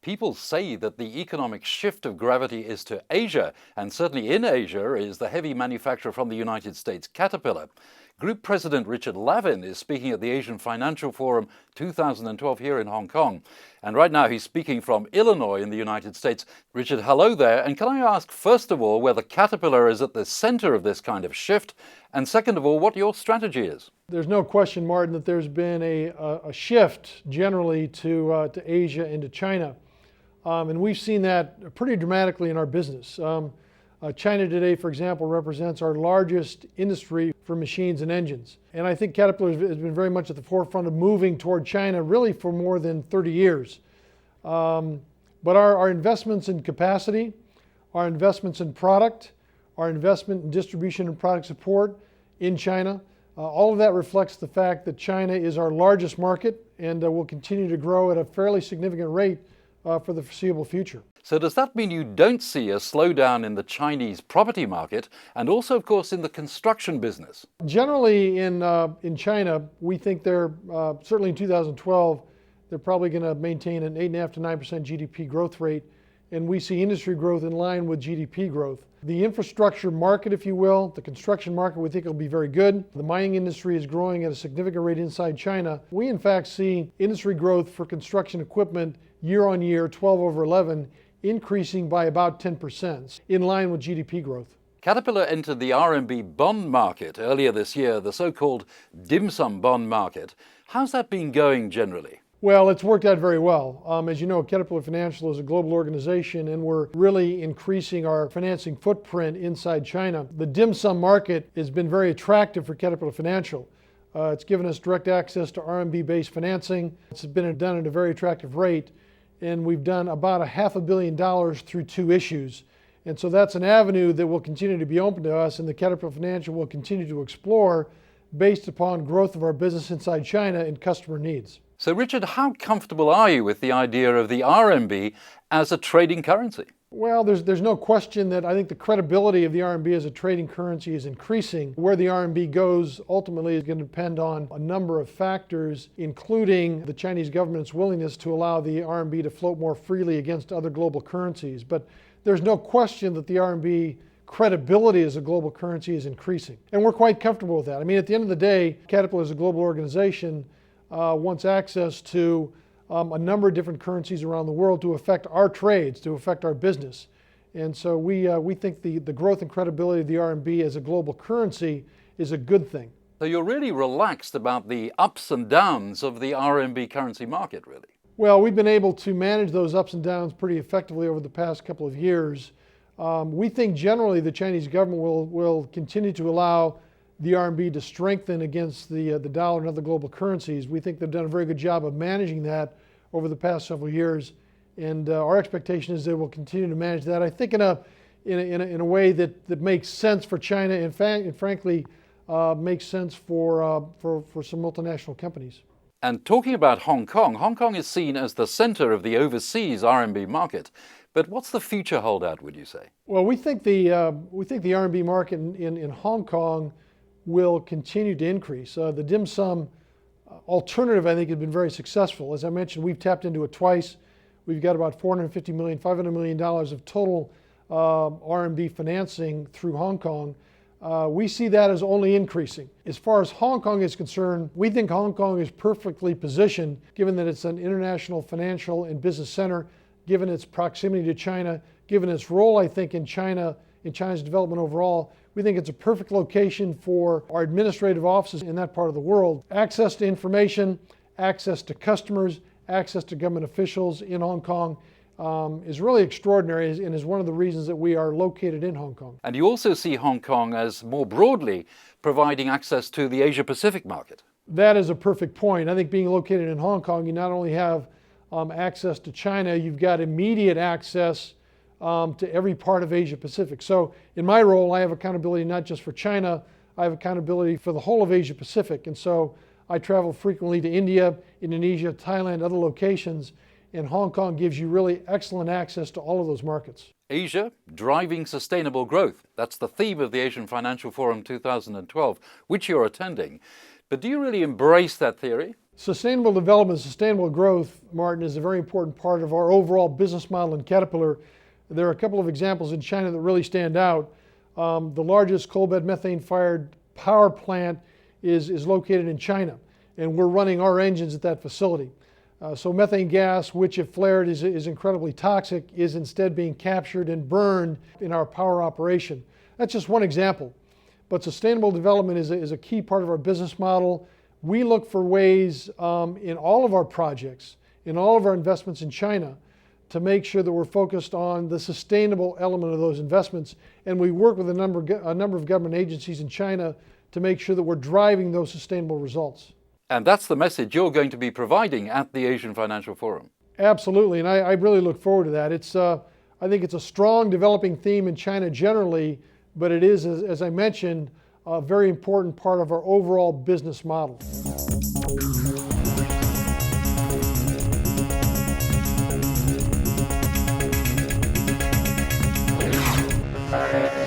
People say that the economic shift of gravity is to Asia, and certainly in Asia is the heavy manufacturer from the United States, Caterpillar. Group President Richard Lavin is speaking at the Asian Financial Forum 2012 here in Hong Kong. And right now he's speaking from Illinois in the United States. Richard, hello there. And can I ask, first of all, whether Caterpillar is at the center of this kind of shift? And second of all, what your strategy is? There's no question, Martin, that there's been a shift generally to Asia and to China. And we've seen that pretty dramatically in our business. China today, for example, represents our largest industry for machines and engines. And I think Caterpillar has been very much at the forefront of moving toward China really for more than 30 years. But our investments in capacity, our investments in product, our investment in distribution and product support in China, all of that reflects the fact that China is our largest market and will continue to grow at a fairly significant rate for the foreseeable future. So does that mean you don't see a slowdown in the Chinese property market and also, of course, in the construction business? Generally in China, we think they're, certainly in 2012, they're probably going to maintain an 8.5% to 9% GDP growth rate, and we see industry growth in line with GDP growth. The infrastructure market, if you will, the construction market, we think will be very good. The mining industry is growing at a significant rate inside China. We in fact see industry growth for construction equipment year on year, 12 over 11, increasing by about 10%, in line with GDP growth. Caterpillar entered the RMB bond market earlier this year, the so-called dim sum bond market. How's that been going generally? Well, it's worked out very well. As you know, Caterpillar Financial is a global organization, and we're really increasing our financing footprint inside China. The dim sum market has been very attractive for Caterpillar Financial. It's given us direct access to RMB-based financing. It's been done at a very attractive rate, and we've done about $500 million through 2 issues. And so that's an avenue that will continue to be open to us, and the Caterpillar Financial will continue to explore based upon growth of our business inside China and customer needs. So Richard, how comfortable are you with the idea of the RMB as a trading currency? Well, there's no question that I think the credibility of the RMB as a trading currency is increasing. Where the RMB goes ultimately is going to depend on a number of factors, including the Chinese government's willingness to allow the RMB to float more freely against other global currencies. But there's no question that the RMB credibility as a global currency is increasing. And we're quite comfortable with that. I mean, at the end of the day, Caterpillar as a global organization wants access to a number of different currencies around the world to affect our trades, to affect our business. And so we think the growth and credibility of the RMB as a global currency is a good thing. So you're really relaxed about the ups and downs of the RMB currency market, really? Well, we've been able to manage those ups and downs pretty effectively over the past couple of years. We think generally the Chinese government will continue to allow the RMB to strengthen against the dollar and other global currencies. We think they've done a very good job of managing that over the past several years, and our expectation is they will continue to manage that. I think in a way that makes sense for China, and frankly makes sense for some multinational companies. And talking about Hong Kong is seen as the center of the overseas RMB market. But what's the future holdout, would you say? Well, we think the RMB market in Hong Kong will continue to increase. The dim sum alternative, I think, has been very successful. As I mentioned, we've tapped into it twice. We've got about $450 million, $500 million of total RMB financing through Hong Kong. We see that as only increasing. As far as Hong Kong is concerned, we think Hong Kong is perfectly positioned, given that it's an international financial and business center, given its proximity to China, given its role, I think, in China's development overall. We think it's a perfect location for our administrative offices in that part of the world. Access to information, access to customers, access to government officials in Hong Kong is really extraordinary and is one of the reasons that we are located in Hong Kong. And you also see Hong Kong as more broadly providing access to the Asia-Pacific market. That is a perfect point. I think being located in Hong Kong, you not only have access to China, you've got immediate access to every part of Asia Pacific. So in my role, I have accountability not just for China, I have accountability for the whole of Asia Pacific. And so I travel frequently to India, Indonesia, Thailand, other locations, and Hong Kong gives you really excellent access to all of those markets. Asia, driving sustainable growth. That's the theme of the Asian Financial Forum 2012, which you're attending. But do you really embrace that theory? Sustainable development, sustainable growth, Martin, is a very important part of our overall business model in Caterpillar. There are a couple of examples in China that really stand out. The largest coal bed methane-fired power plant is located in China, and we're running our engines at that facility. So methane gas, which if flared is incredibly toxic, is instead being captured and burned in our power operation. That's just one example. But sustainable development is a key part of our business model. We look for ways in all of our projects, in all of our investments in China, to make sure that we're focused on the sustainable element of those investments. And we work with a number of government agencies in China to make sure that we're driving those sustainable results. And that's the message you're going to be providing at the Asian Financial Forum. Absolutely, and I really look forward to that. I think it's a strong developing theme in China generally, but it is, as I mentioned, a very important part of our overall business model. Okay.